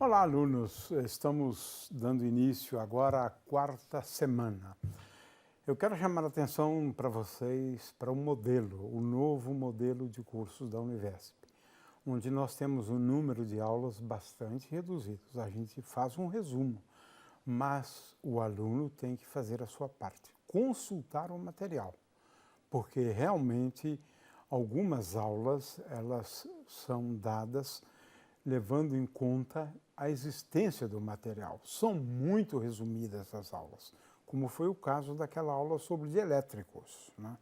Olá, alunos! Estamos dando início agora à quarta semana. Eu quero chamar a atenção para vocês para o novo modelo de cursos da Univesp, onde nós temos um número de aulas bastante reduzido. A gente faz um resumo, mas o aluno tem que fazer a sua parte, consultar o material, porque realmente algumas aulas elas são dadas levando em conta a existência do material. São muito resumidas as aulas, como foi o caso daquela aula sobre dielétricos, né?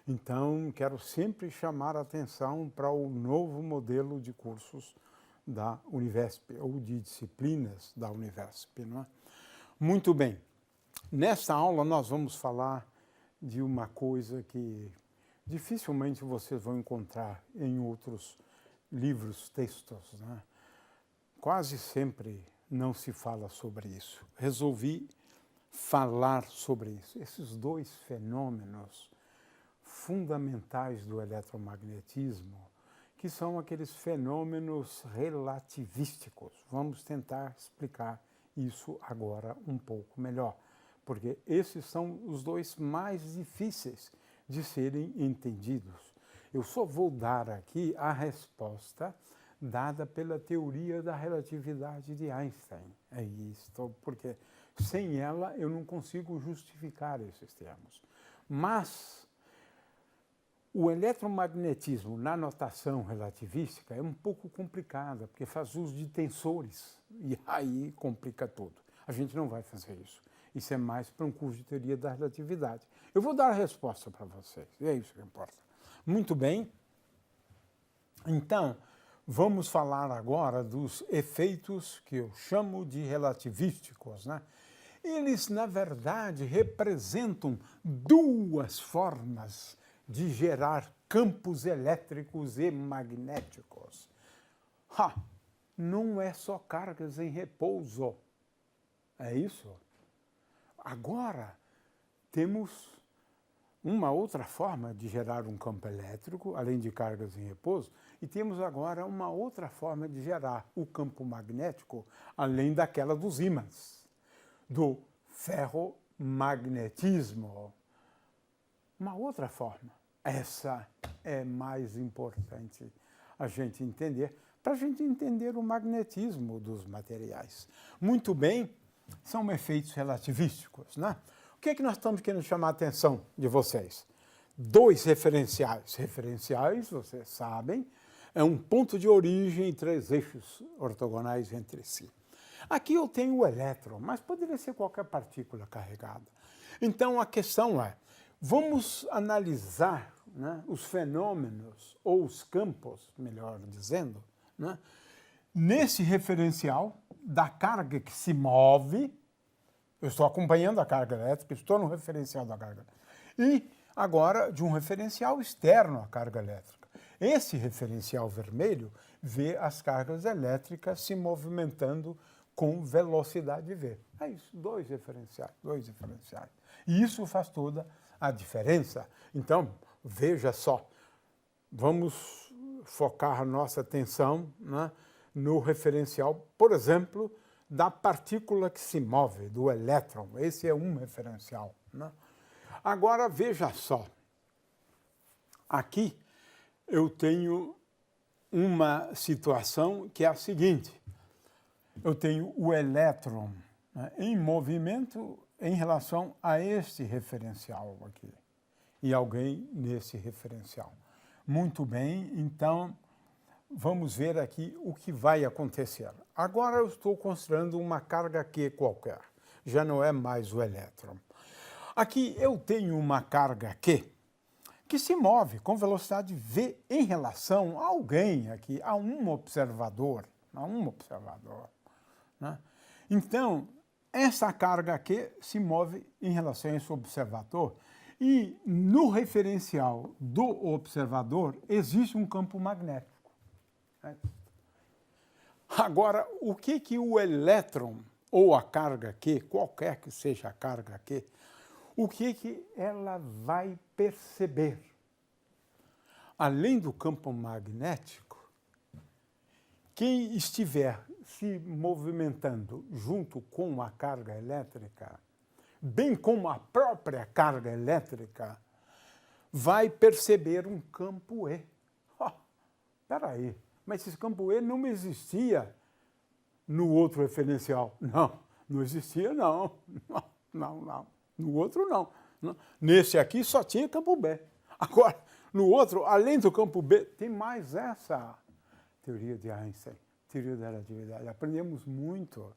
Então, quero sempre chamar a atenção para o novo modelo de cursos da Univesp, ou de disciplinas da Univesp, não é? Muito bem, nesta aula nós vamos falar de uma coisa que dificilmente vocês vão encontrar em outros livros, textos, né? Quase sempre não se fala sobre isso. Resolvi falar sobre isso. Esses dois fenômenos fundamentais do eletromagnetismo, que são aqueles fenômenos relativísticos. Vamos tentar explicar isso agora um pouco melhor, porque esses são os dois mais difíceis de serem entendidos. Eu só vou dar aqui a resposta dada pela teoria da relatividade de Einstein. É isso, porque sem ela eu não consigo justificar esses termos. Mas o eletromagnetismo na notação relativística é um pouco complicada, porque faz uso de tensores, e aí complica tudo. A gente não vai fazer isso. Isso é mais para um curso de teoria da relatividade. Eu vou dar a resposta para vocês, e é isso que importa. Muito bem. Então, vamos falar agora dos efeitos que eu chamo de relativísticos, né? Eles, na verdade, representam duas formas de gerar campos elétricos e magnéticos. Não é só cargas em repouso. É isso? Agora, temos uma outra forma de gerar um campo elétrico, além de cargas em repouso, e temos agora uma outra forma de gerar o campo magnético, além daquela dos ímãs, do ferromagnetismo. Uma outra forma. Essa é mais importante a gente entender, para a gente entender o magnetismo dos materiais. Muito bem, são efeitos relativísticos, né? O que é que nós estamos querendo chamar a atenção de vocês? Dois referenciais. Referenciais, vocês sabem, é um ponto de origem e três eixos ortogonais entre si. Aqui eu tenho o elétron, mas poderia ser qualquer partícula carregada. Então a questão é, vamos analisar, né, os fenômenos, ou os campos, melhor dizendo, né, nesse referencial da carga que se move. Eu estou acompanhando a carga elétrica, estou no referencial da carga elétrica. E agora de um referencial externo à carga elétrica. Esse referencial vermelho vê as cargas elétricas se movimentando com velocidade v. É isso, dois referenciais. E isso faz toda a diferença. Então, veja só, vamos focar a nossa atenção, né, no referencial, por exemplo, da partícula que se move, do elétron. Esse é um referencial, né? Agora, veja só. Aqui eu tenho uma situação que é a seguinte. Eu tenho o elétron, né, em movimento em relação a este referencial aqui. E alguém nesse referencial. Muito bem, então vamos ver aqui o que vai acontecer. Agora eu estou considerando uma carga Q qualquer, já não é mais o elétron. Aqui eu tenho uma carga Q que se move com velocidade v em relação a alguém aqui, a um observador, né? Então, essa carga Q se move em relação a esse observador e no referencial do observador existe um campo magnético. Agora, o que o elétron, ou a carga Q, qualquer que seja a carga Q, o que ela vai perceber? Além do campo magnético, quem estiver se movimentando junto com a carga elétrica, bem como a própria carga elétrica, vai perceber um campo E. Espera aí, mas esse campo E não existia no outro referencial. Não, não existia, não. Não. No outro, não. Nesse aqui só tinha campo B. Agora, no outro, além do campo B, tem mais essa teoria de Einstein, teoria da relatividade. Aprendemos muito,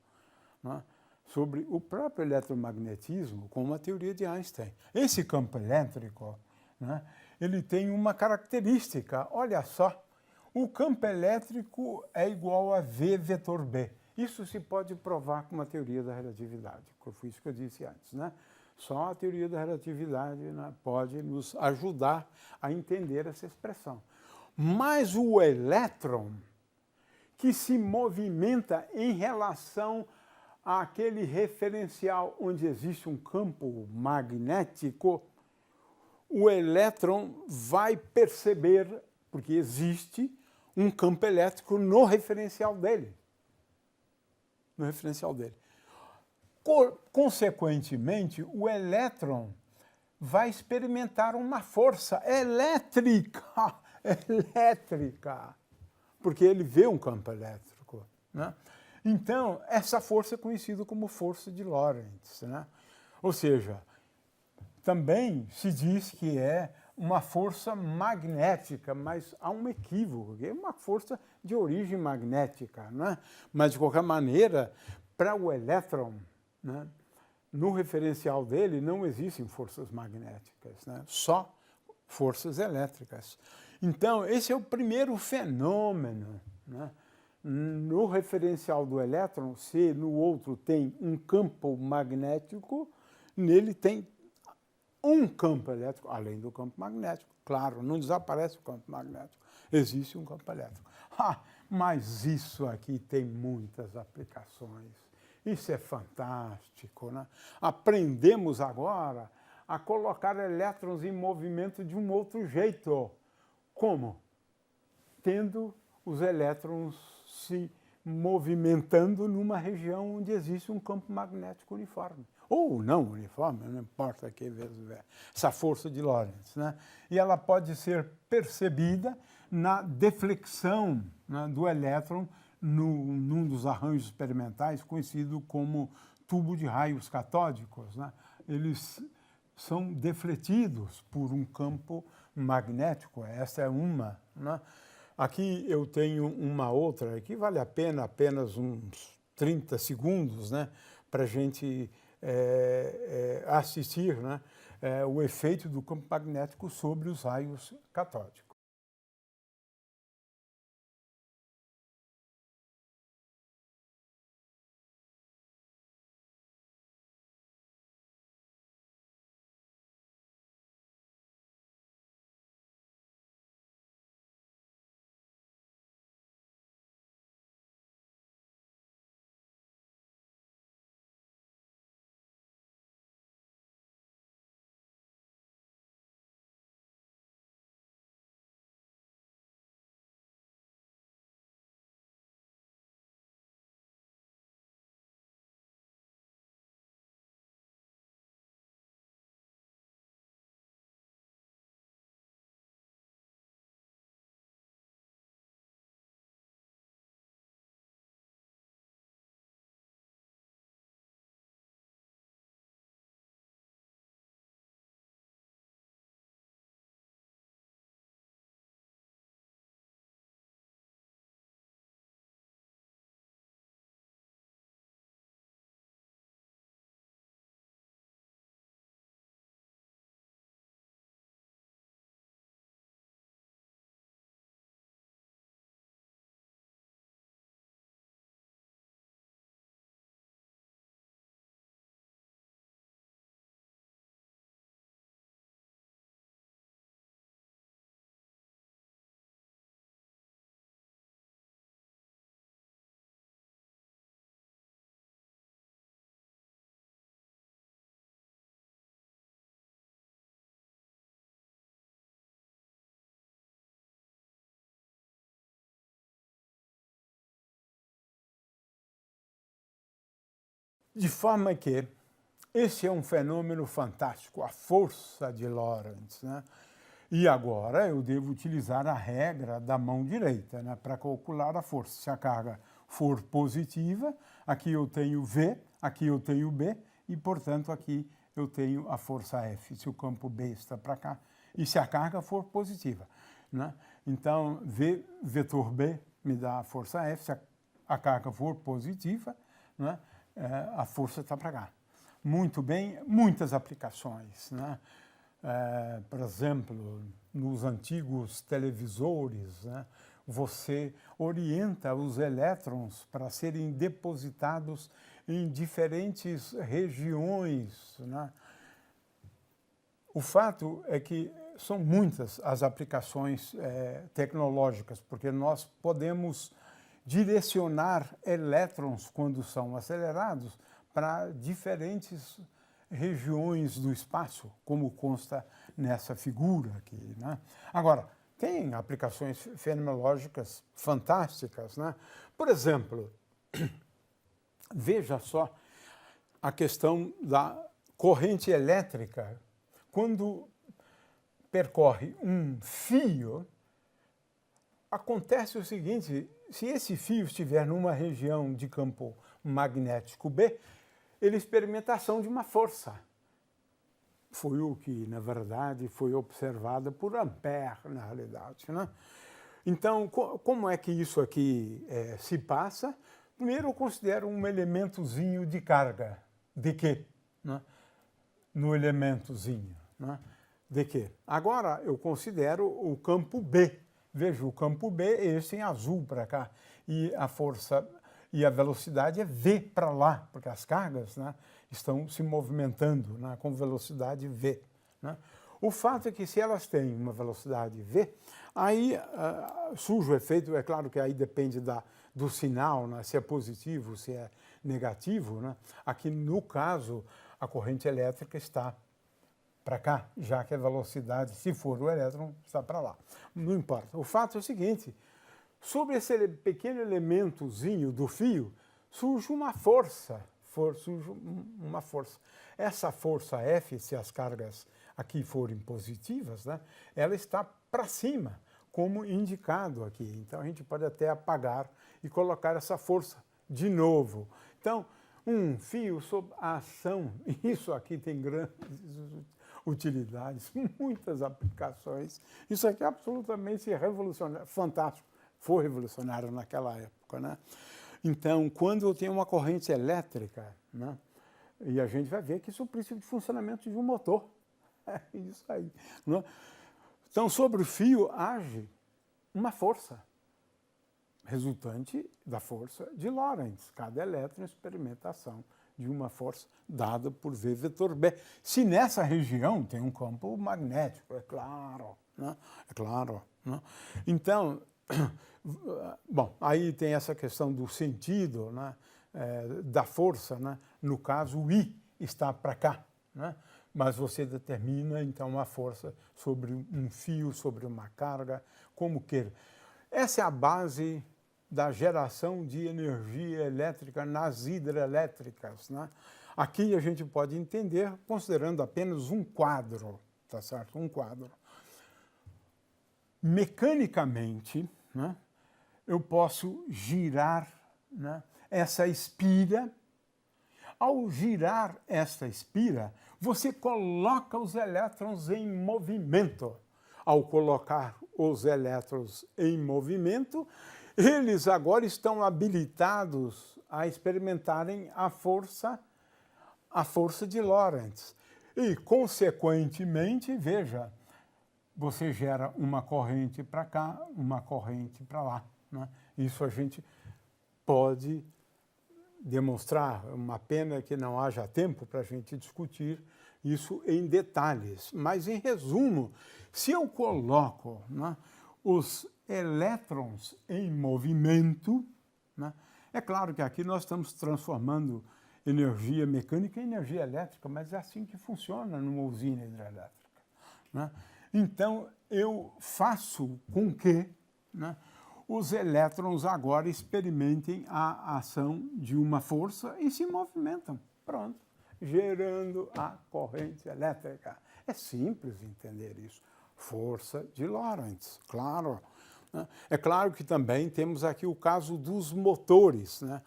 né, sobre o próprio eletromagnetismo com uma teoria de Einstein. Esse campo elétrico, né, ele tem uma característica, olha só, o campo elétrico é igual a V vetor B. Isso se pode provar com uma teoria da relatividade, que foi isso que eu disse antes, né? Só a teoria da relatividade, né, pode nos ajudar a entender essa expressão. Mas o elétron, que se movimenta em relação àquele referencial onde existe um campo magnético, o elétron vai perceber, porque existe um campo elétrico no referencial dele. No referencial dele. Consequentemente, o elétron vai experimentar uma força elétrica, porque ele vê um campo elétrico, né? Então, essa força é conhecida como força de Lorentz, né? Ou seja, também se diz que é uma força magnética, mas há um equívoco, que é uma força de origem magnética, né? Mas, de qualquer maneira, para o elétron, né, no referencial dele não existem forças magnéticas, né? Só forças elétricas. Então, esse é o primeiro fenômeno, né? No referencial do elétron, se no outro tem um campo magnético, nele tem um campo elétrico, além do campo magnético. Claro, não desaparece o campo magnético, existe um campo elétrico. Mas isso aqui tem muitas aplicações. Isso é fantástico, né? Aprendemos agora a colocar elétrons em movimento de um outro jeito. Como? Tendo os elétrons se movimentando numa região onde existe um campo magnético uniforme. Ou não uniforme, não importa que essa força de Lorentz, né? E ela pode ser percebida na deflexão, né, do elétron num dos arranjos experimentais conhecido como tubo de raios catódicos, né? Eles são defletidos por um campo magnético. Essa é uma, né? Aqui eu tenho uma outra, que vale a pena apenas uns 30 segundos, né, para a gente assistir, né, o efeito do campo magnético sobre os raios catódicos. De forma que esse é um fenômeno fantástico, a força de Lorentz, né? E agora eu devo utilizar a regra da mão direita, né, para calcular a força. Se a carga for positiva, aqui eu tenho V, aqui eu tenho B, e, portanto, aqui eu tenho a força F, se o campo B está para cá, e se a carga for positiva, né? Então, V vetor B me dá a força F, se a carga for positiva, né, a força está para cá. Muito bem, muitas aplicações, né? Por exemplo, nos antigos televisores, né, você orienta os elétrons para serem depositados em diferentes regiões, né? O fato é que são muitas as aplicações tecnológicas, porque nós podemos direcionar elétrons, quando são acelerados, para diferentes regiões do espaço, como consta nessa figura aqui, né? Agora, tem aplicações fenomenológicas fantásticas, né? Por exemplo, veja só a questão da corrente elétrica. Quando percorre um fio, acontece o seguinte: se esse fio estiver numa região de campo magnético B, ele experimenta a ação de uma força. Foi o que, na verdade, foi observado por Ampère, na realidade, né? Então, como é que isso aqui se passa? Primeiro, eu considero um elementozinho de carga. De quê? Né? No elementozinho, né? De quê? Agora, eu considero o campo B. Veja, o campo B é esse em azul para cá. E a força e a velocidade é V para lá, porque as cargas, né, estão se movimentando, né, com velocidade V, né? O fato é que se elas têm uma velocidade V, aí surge o efeito, é claro que aí depende do sinal, né, se é positivo, se é negativo, né? Aqui, no caso, a corrente elétrica está para cá, já que a velocidade, se for o elétron, está para lá. Não importa. O fato é o seguinte: sobre esse pequeno elementozinho do fio, surge uma força. Essa força F, se as cargas aqui forem positivas, né, ela está para cima, como indicado aqui. Então, a gente pode até apagar e colocar essa força de novo. Então, um fio sob a ação, isso aqui tem grandes utilidades, muitas aplicações. Isso aqui é absolutamente revolucionário, fantástico. Foi revolucionário naquela época, né? Então, quando eu tenho uma corrente elétrica, né, e a gente vai ver que isso é o princípio de funcionamento de um motor. É isso aí, né? Então, sobre o fio age uma força, resultante da força de Lorentz. Cada elétron experimenta a ação de uma força dada por V vetor B. Se nessa região tem um campo magnético, é claro, né? É claro, né? Então, bom, aí tem essa questão do sentido, né, da força, né? No caso, o I está para cá, né? Mas você determina, então, a força sobre um fio, sobre uma carga, como queira. Essa é a base da geração de energia elétrica nas hidrelétricas, né? Aqui a gente pode entender considerando apenas um quadro, tá certo? Um quadro. Mecanicamente, né, eu posso girar, né, essa espira. Ao girar esta espira, você coloca os elétrons em movimento. Ao colocar os elétrons em movimento, eles agora estão habilitados a experimentarem a força de Lorentz. E, consequentemente, veja, você gera uma corrente para cá, uma corrente para lá, né? Isso a gente pode demonstrar. Uma pena que não haja tempo para a gente discutir isso em detalhes. Mas, em resumo, se eu coloco, né, os elétrons em movimento, né, é claro que aqui nós estamos transformando energia mecânica em energia elétrica, mas é assim que funciona numa usina hidrelétrica, né? Então, eu faço com que, né, os elétrons agora experimentem a ação de uma força e se movimentam. Pronto, gerando a corrente elétrica. É simples entender isso. Força de Lorentz, claro. É claro que também temos aqui o caso dos motores, né?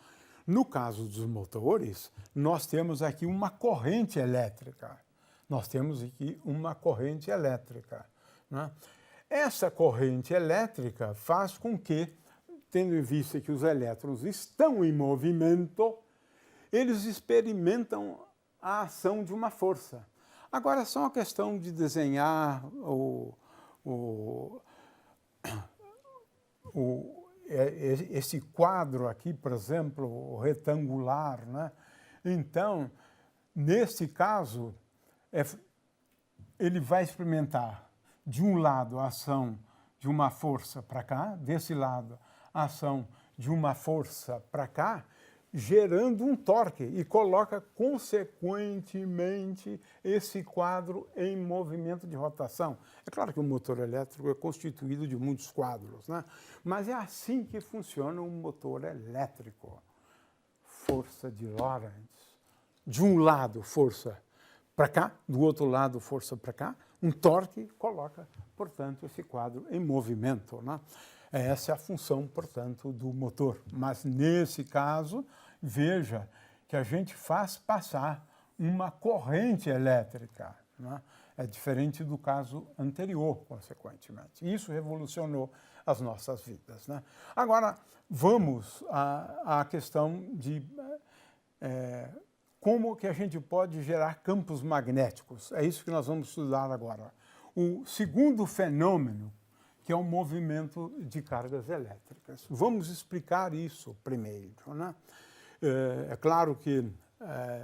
No caso dos motores, nós temos aqui uma corrente elétrica. Nós temos aqui uma corrente elétrica, né? Essa corrente elétrica faz com que, tendo em vista que os elétrons estão em movimento, eles experimentam a ação de uma força. Agora, é só uma questão de desenhar esse quadro aqui, por exemplo, retangular, né? Então, nesse caso, ele vai experimentar, de um lado, a ação de uma força para cá, desse lado, a ação de uma força para cá, gerando um torque e coloca, consequentemente, esse quadro em movimento de rotação. É claro que o motor elétrico é constituído de muitos quadros, né? Mas é assim que funciona um motor elétrico. Força de Lorentz. De um lado, força para cá, do outro lado, força para cá. Um torque coloca, portanto, esse quadro em movimento, né? Essa é a função, portanto, do motor. Mas, nesse caso, veja que a gente faz passar uma corrente elétrica, né? É diferente do caso anterior, consequentemente. Isso revolucionou as nossas vidas, né? Agora, vamos à questão de como que a gente pode gerar campos magnéticos. É isso que nós vamos estudar agora. O segundo fenômeno, que é o movimento de cargas elétricas. Vamos explicar isso primeiro, né? É claro que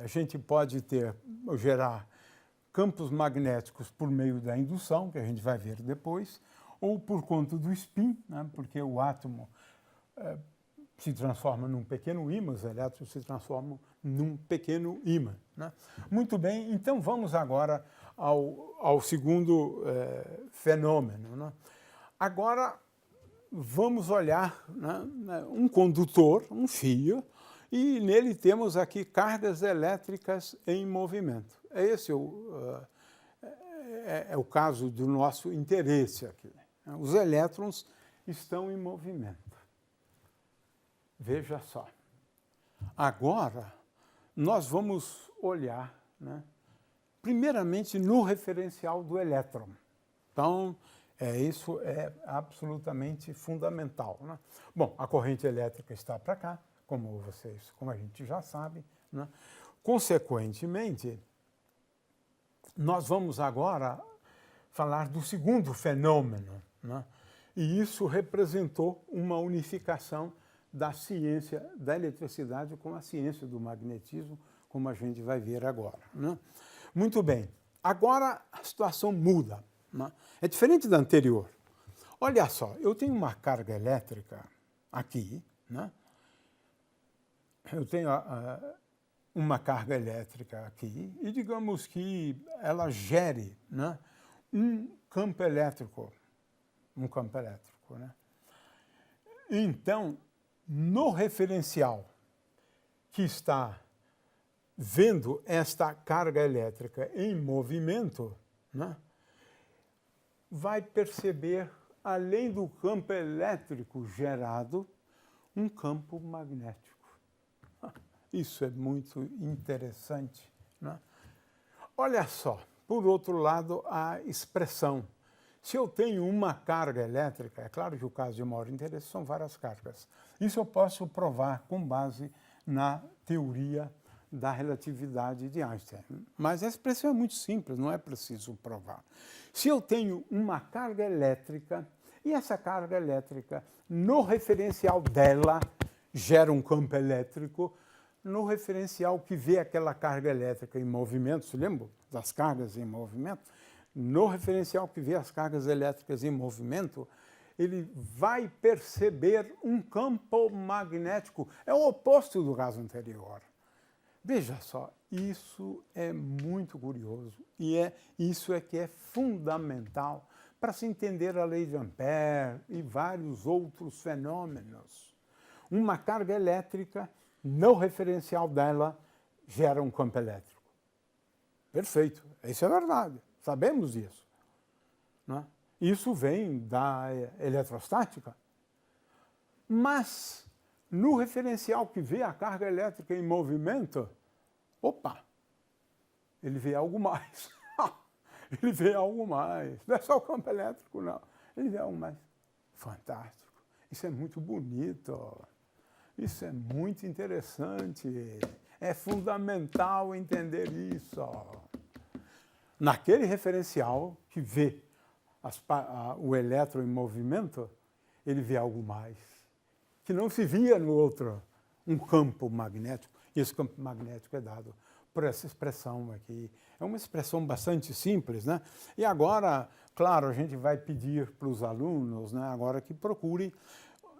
a gente pode gerar campos magnéticos por meio da indução, que a gente vai ver depois, ou por conta do spin, né? Porque o átomo se transforma num pequeno ímã, os elétrons se transformam num pequeno ímã, né? Muito bem, então vamos agora ao segundo fenômeno, né? Agora, vamos olhar, né, um condutor, um fio, e nele temos aqui cargas elétricas em movimento. Esse é o caso do nosso interesse aqui. Os elétrons estão em movimento. Veja só. Agora, nós vamos olhar, né, primeiramente no referencial do elétron. Então, isso é absolutamente fundamental, né? Bom, a corrente elétrica está para cá, como a gente já sabe, né? Consequentemente, nós vamos agora falar do segundo fenômeno, né? E isso representou uma unificação da ciência da eletricidade com a ciência do magnetismo, como a gente vai ver agora, né? Muito bem, agora a situação muda, né? É diferente da anterior. Olha só, eu tenho uma carga elétrica aqui, né? Eu tenho uma carga elétrica aqui e digamos que ela gere, né, um campo elétrico, né? Então, no referencial que está vendo esta carga elétrica em movimento, né, vai perceber, além do campo elétrico gerado, um campo magnético. Isso é muito interessante, né? Olha só, por outro lado, a expressão. Se eu tenho uma carga elétrica, é claro que o caso de maior interesse são várias cargas. Isso eu posso provar com base na teoria da relatividade de Einstein. Mas a expressão é muito simples, não é preciso provar. Se eu tenho uma carga elétrica, e essa carga elétrica, no referencial dela, gera um campo elétrico, no referencial que vê aquela carga elétrica em movimento, se lembra das cargas em movimento? No referencial que vê as cargas elétricas em movimento, ele vai perceber um campo magnético. É o oposto do caso anterior. Veja só, isso é muito curioso e isso é que é fundamental para se entender a lei de Ampère e vários outros fenômenos. Uma carga elétrica, no referencial dela, gera um campo elétrico. Perfeito, isso é verdade, sabemos disso. Né? Isso vem da eletrostática. Mas, no referencial que vê a carga elétrica em movimento, opa, ele vê algo mais. Ele vê algo mais. Não é só o campo elétrico, não. Ele vê algo mais. Fantástico. Isso é muito bonito. Isso é muito interessante. É fundamental entender isso. Naquele referencial que vê o elétron em movimento, ele vê algo mais, que não se via no outro, um campo magnético. E esse campo magnético é dado por essa expressão aqui. É uma expressão bastante simples, né? E agora, claro, a gente vai pedir para os alunos, né, agora que procurem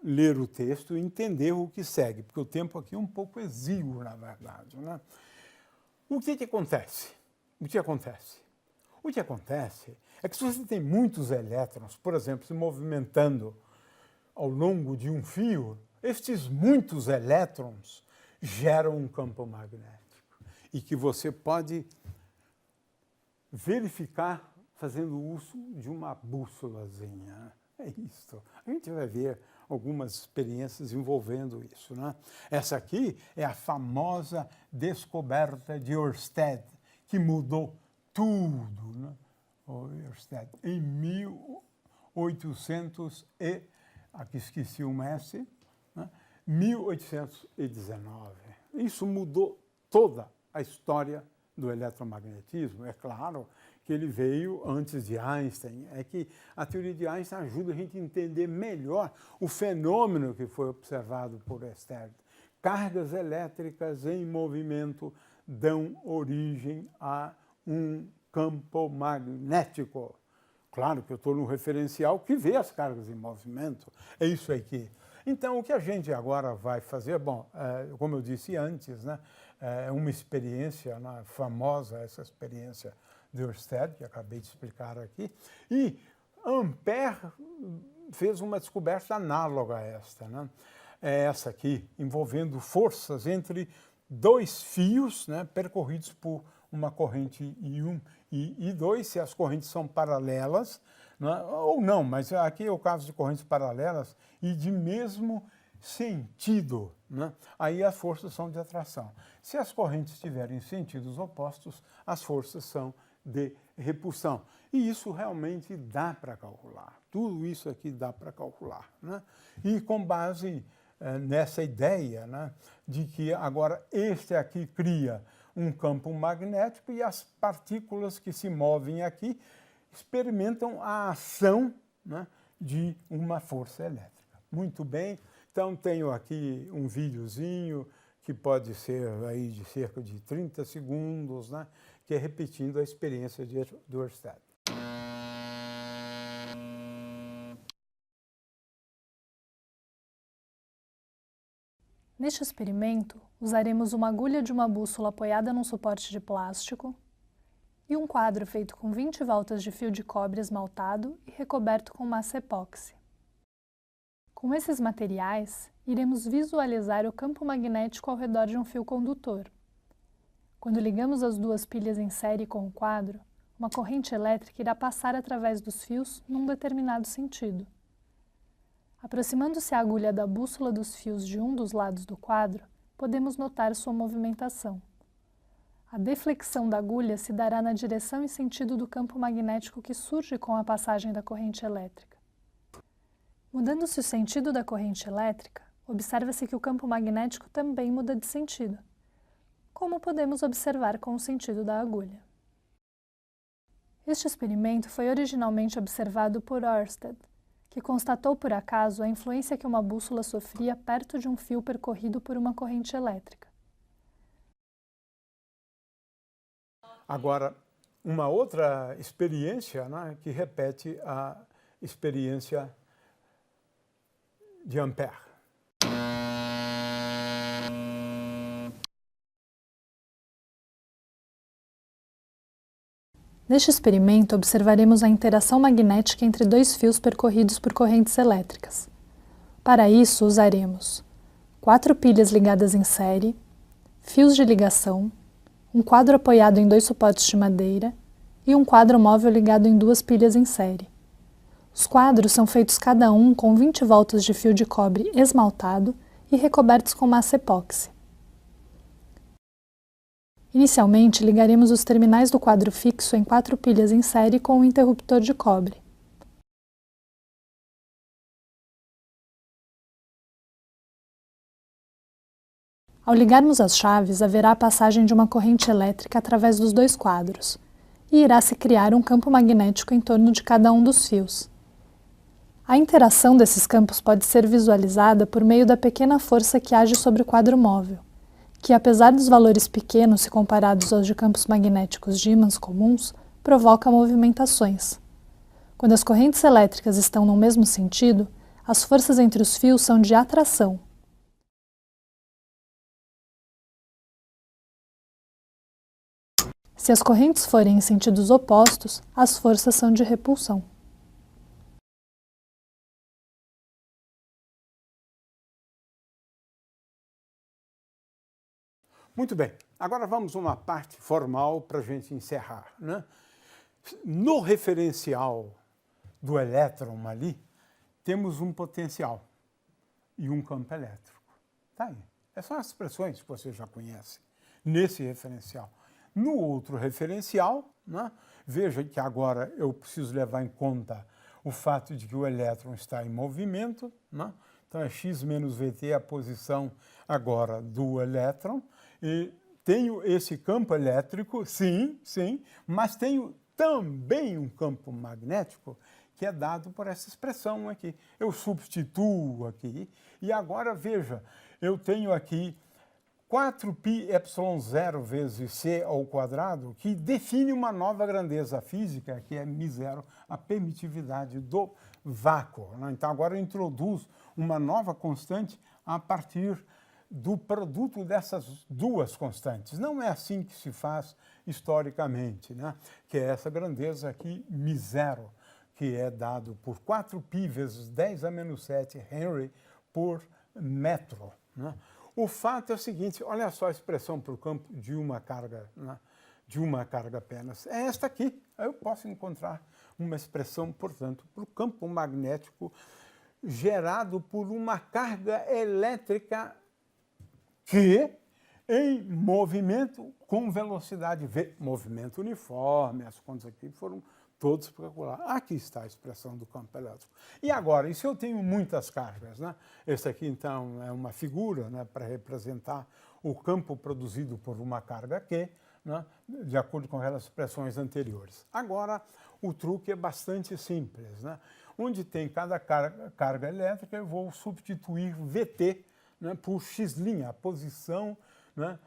ler o texto e entender o que segue, porque o tempo aqui é um pouco exíguo, na verdade, né? O que acontece? O que acontece? O que acontece é que se você tem muitos elétrons, por exemplo, se movimentando ao longo de um fio, estes muitos elétrons geram um campo magnético e que você pode verificar fazendo uso de uma bússolazinha. É isso. A gente vai ver algumas experiências envolvendo isso, né? Essa aqui é a famosa descoberta de Ørsted, que mudou tudo, né? Ørsted, em 1800 e, aqui esqueci um S, né? 1819. Isso mudou toda a história do eletromagnetismo. É claro que ele veio antes de Einstein. É que a teoria de Einstein ajuda a gente a entender melhor o fenômeno que foi observado por Ørsted. Cargas elétricas em movimento dão origem a um campo magnético. Claro que eu estou no referencial que vê as cargas em movimento. É isso aqui. Então, o que a gente agora vai fazer, bom, como eu disse antes, né, é uma experiência, né, famosa, essa experiência de Ørsted, que acabei de explicar aqui, e Ampère fez uma descoberta análoga a esta, né? É essa aqui, envolvendo forças entre dois fios, né, percorridos por uma corrente I1 e I2, se as correntes são paralelas, né, ou não, mas aqui é o caso de correntes paralelas e de mesmo sentido, né? Aí as forças são de atração. Se as correntes tiverem sentidos opostos, as forças são de repulsão. E isso realmente dá para calcular. Tudo isso aqui dá para calcular, né? E com base nessa ideia, né, de que agora este aqui cria um campo magnético e as partículas que se movem aqui experimentam a ação, né, de uma força elétrica. Muito bem. Então, tenho aqui um videozinho que pode ser aí de cerca de 30 segundos, né, que é repetindo a experiência do Ørsted. Neste experimento, usaremos uma agulha de uma bússola apoiada num suporte de plástico e um quadro feito com 20 voltas de fio de cobre esmaltado e recoberto com massa epóxi. Com esses materiais, iremos visualizar o campo magnético ao redor de um fio condutor. Quando ligamos as duas pilhas em série com o quadro, uma corrente elétrica irá passar através dos fios num determinado sentido. Aproximando-se a agulha da bússola dos fios de um dos lados do quadro, podemos notar sua movimentação. A deflexão da agulha se dará na direção e sentido do campo magnético que surge com a passagem da corrente elétrica. Mudando-se o sentido da corrente elétrica, observa-se que o campo magnético também muda de sentido, como podemos observar com o sentido da agulha. Este experimento foi originalmente observado por Ørsted, que constatou por acaso a influência que uma bússola sofria perto de um fio percorrido por uma corrente elétrica. Agora, uma outra experiência, né, que repete a experiência de Ampère. Neste experimento, observaremos a interação magnética entre dois fios percorridos por correntes elétricas. Para isso, usaremos 4 pilhas ligadas em série, fios de ligação, um quadro apoiado em 2 suportes de madeira e um quadro móvel ligado em 2 pilhas em série. Os quadros são feitos cada um com 20 voltas de fio de cobre esmaltado e recobertos com massa epóxi. Inicialmente, ligaremos os terminais do quadro fixo em 4 pilhas em série com um interruptor de cobre. Ao ligarmos as chaves, haverá a passagem de uma corrente elétrica através dos 2 quadros, e irá se criar um campo magnético em torno de cada um dos fios. A interação desses campos pode ser visualizada por meio da pequena força que age sobre o quadro móvel, que, apesar dos valores pequenos se comparados aos de campos magnéticos de ímãs comuns, provoca movimentações. Quando as correntes elétricas estão no mesmo sentido, as forças entre os fios são de atração. Se as correntes forem em sentidos opostos, as forças são de repulsão. Muito bem, agora vamos a uma parte formal para a gente encerrar, né? No referencial do elétron ali, temos um potencial e um campo elétrico. Tá aí. Essas são as expressões que você já conhece nesse referencial. No outro referencial, né, veja que agora eu preciso levar em conta o fato de que o elétron está em movimento, né? Então é x menos vt a posição agora do elétron, e tenho esse campo elétrico, sim, mas tenho também um campo magnético que é dado por essa expressão aqui. Eu substituo aqui e agora veja, eu tenho aqui 4πε0 vezes c ao quadrado, que define uma nova grandeza física, que é μ0, a permitividade do vácuo, né? Então agora eu introduzo uma nova constante a partir do produto dessas duas constantes. Não é assim que se faz historicamente, né? Que é essa grandeza aqui, μ0, que é dado por 4π vezes 10 a menos 7 Henry por metro, né? O fato é o seguinte, olha só a expressão para o campo de uma carga, né? De uma carga apenas. É esta aqui. Eu posso encontrar uma expressão, portanto, para o campo magnético gerado por uma carga elétrica que em movimento com velocidade v, movimento uniforme, as contas aqui foram todos calculados. Aqui está a expressão do campo elétrico. E agora, e se eu tenho muitas cargas, né? Esse aqui, então, é uma figura, né, para representar o campo produzido por uma carga Q, né, de acordo com aquelas expressões anteriores. Agora, o truque é bastante simples, né? Onde tem cada carga elétrica, eu vou substituir VT, né, por x', a posição, né,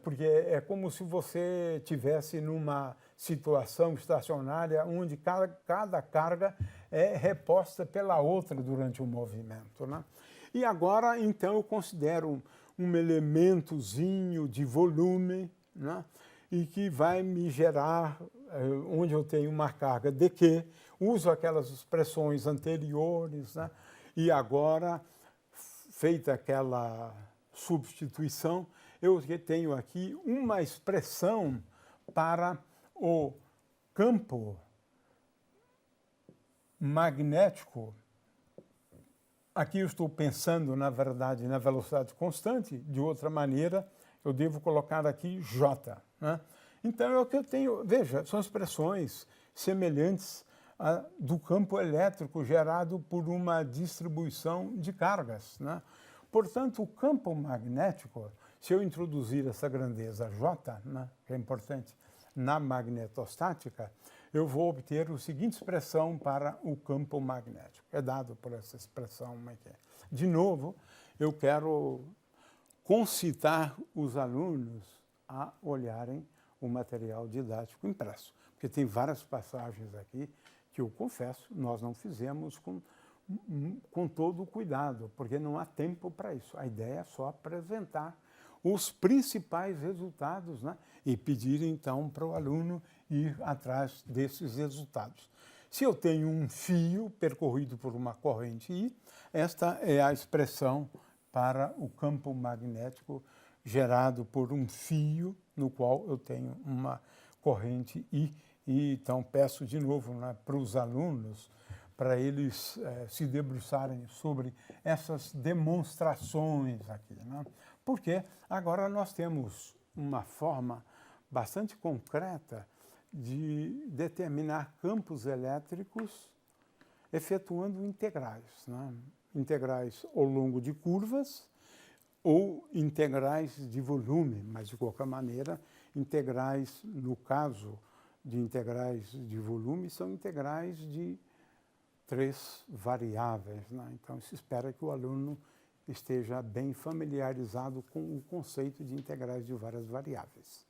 porque é como se você tivesse numa situação estacionária onde cada carga é reposta pela outra durante o movimento, né? E agora, então, eu considero um elementozinho de volume, né, e que vai me gerar, onde eu tenho uma carga dq, uso aquelas expressões anteriores, né, e agora, feita aquela substituição, eu tenho aqui uma expressão para o campo magnético. Aqui eu estou pensando, na verdade, na velocidade constante. De outra maneira, eu devo colocar aqui J, né? Então, é o que eu tenho. Veja, são expressões semelhantes do campo elétrico gerado por uma distribuição de cargas, né? Portanto, o campo magnético, se eu introduzir essa grandeza J, né, que é importante, na magnetostática, eu vou obter a seguinte expressão para o campo magnético. É dado por essa expressão aqui. De novo, eu quero concitar os alunos a olharem o material didático impresso, porque tem várias passagens aqui que eu confesso, nós não fizemos com todo o cuidado, porque não há tempo para isso. A ideia é só apresentar os principais resultados, né? E pedir então para o aluno ir atrás desses resultados. Se eu tenho um fio percorrido por uma corrente I, esta é a expressão para o campo magnético gerado por um fio no qual eu tenho uma corrente I. E então peço de novo, né, para os alunos, para eles se debruçarem sobre essas demonstrações aqui, né? Porque agora nós temos uma forma bastante concreta de determinar campos elétricos efetuando integrais, né? Integrais ao longo de curvas ou integrais de volume, mas de qualquer maneira, integrais, no caso de integrais de volume, são integrais de 3 variáveis, né? Então se espera que o aluno esteja bem familiarizado com o conceito de integrais de várias variáveis.